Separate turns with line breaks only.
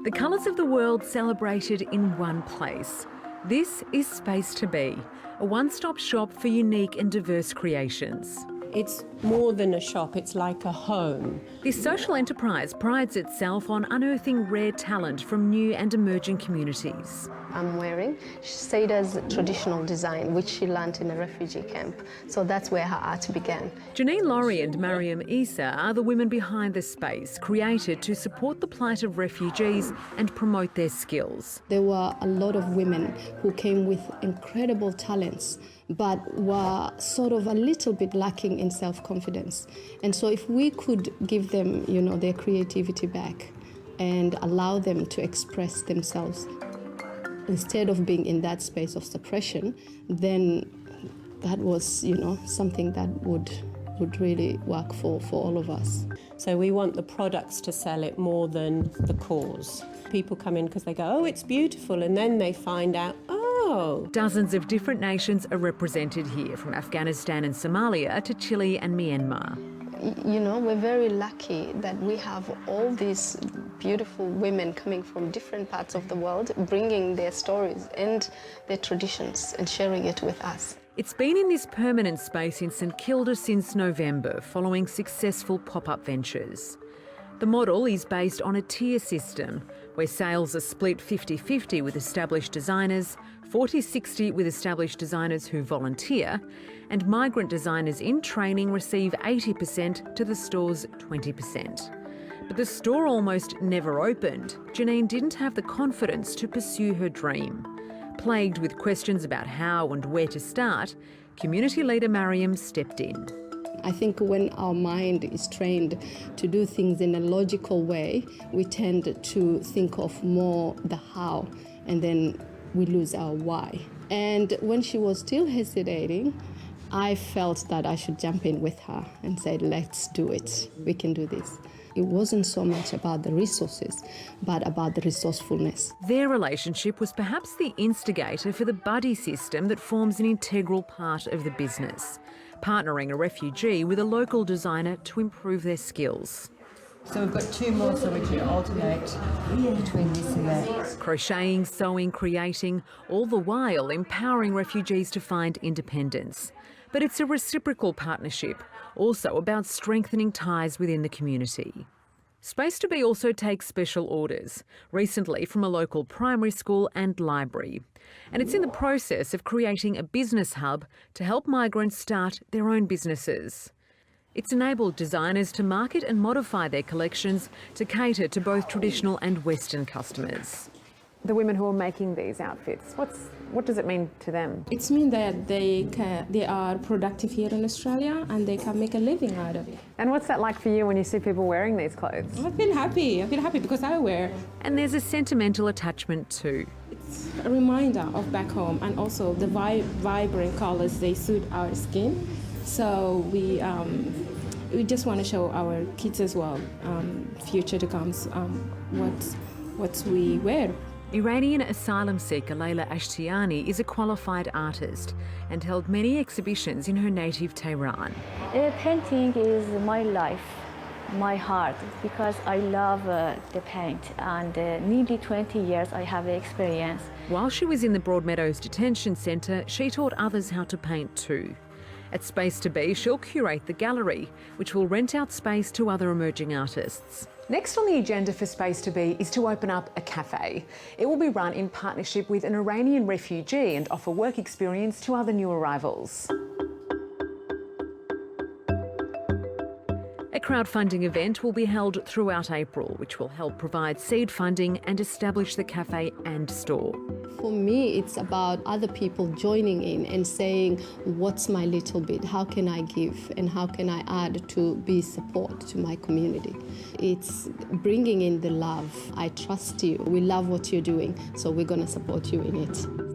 The colours of the world celebrated in one place. This is Space2b, a one-stop shop for unique and diverse creations.
It's more than a shop, it's like a home.
This social enterprise prides itself on unearthing rare talent from new and emerging communities.
I'm wearing Saida's traditional design, which she learnt in a refugee camp. So that's where her art began.
Janine Laurie and Mariam Issa are the women behind the space, created to support the plight of refugees and promote their skills.
There were a lot of women who came with incredible talents, but were sort of a little bit lacking in self-confidence. And so if we could give them, their creativity back and allow them to express themselves, instead of being in that space of suppression, then that was, something that would really work for all of us.
So we want the products to sell it more than the cause. People come in because they go, oh, it's beautiful, and then they find out, oh.
Dozens of different nations are represented here, from Afghanistan and Somalia to Chile and Myanmar.
We're very lucky that we have all these beautiful women coming from different parts of the world, bringing their stories and their traditions and sharing it with us.
It's been in this permanent space in St Kilda since November, following successful pop-up ventures. The model is based on a tier system, where sales are split 50-50 with established designers, 40-60 with established designers who volunteer, and migrant designers in training receive 80% to the store's 20%. But the store almost never opened. Janine didn't have the confidence to pursue her dream. Plagued with questions about how and where to start, community leader Mariam stepped in.
I think when our mind is trained to do things in a logical way, we tend to think of more the how, and then we lose our why. And when she was still hesitating, I felt that I should jump in with her and say, let's do it. We can do this. It wasn't so much about the resources, but about the resourcefulness.
Their relationship was perhaps the instigator for the buddy system that forms an integral part of the business, partnering a refugee with a local designer to improve their skills.
So we've got two more, so we can alternate between this and that.
Crocheting, sewing, creating, all the while empowering refugees to find independence. But it's a reciprocal partnership, also about strengthening ties within the community. Space2b also takes special orders, recently from a local primary school and library. And it's in the process of creating a business hub to help migrants start their own businesses. It's enabled designers to market and modify their collections to cater to both traditional and Western customers. The women who are making these outfits, what does it mean to them?
It means that they are productive here in Australia and they can make a living out of it.
And what's that like for you when you see people wearing these clothes?
I feel happy because I wear.
And there's a sentimental attachment too.
It's a reminder of back home, and also the vibrant colours, they suit our skin. So we just want to show our kids as well, future to come, what we wear.
Iranian asylum seeker Layla Ashtiani is a qualified artist and held many exhibitions in her native Tehran.
Painting is my life, my heart, because I love the paint, and nearly 20 years I have experience.
While she was in the Broadmeadows Detention Centre, she taught others how to paint too. At Space2b, she'll curate the gallery, which will rent out space to other emerging artists. Next on the agenda for Space2b is to open up a cafe. It will be run in partnership with an Iranian refugee and offer work experience to other new arrivals. A crowdfunding event will be held throughout April, which will help provide seed funding and establish the cafe and store.
For me, it's about other people joining in and saying, what's my little bit? How can I give? And how can I add to be support to my community? It's bringing in the love. I trust you. We love what you're doing, so we're going to support you in it.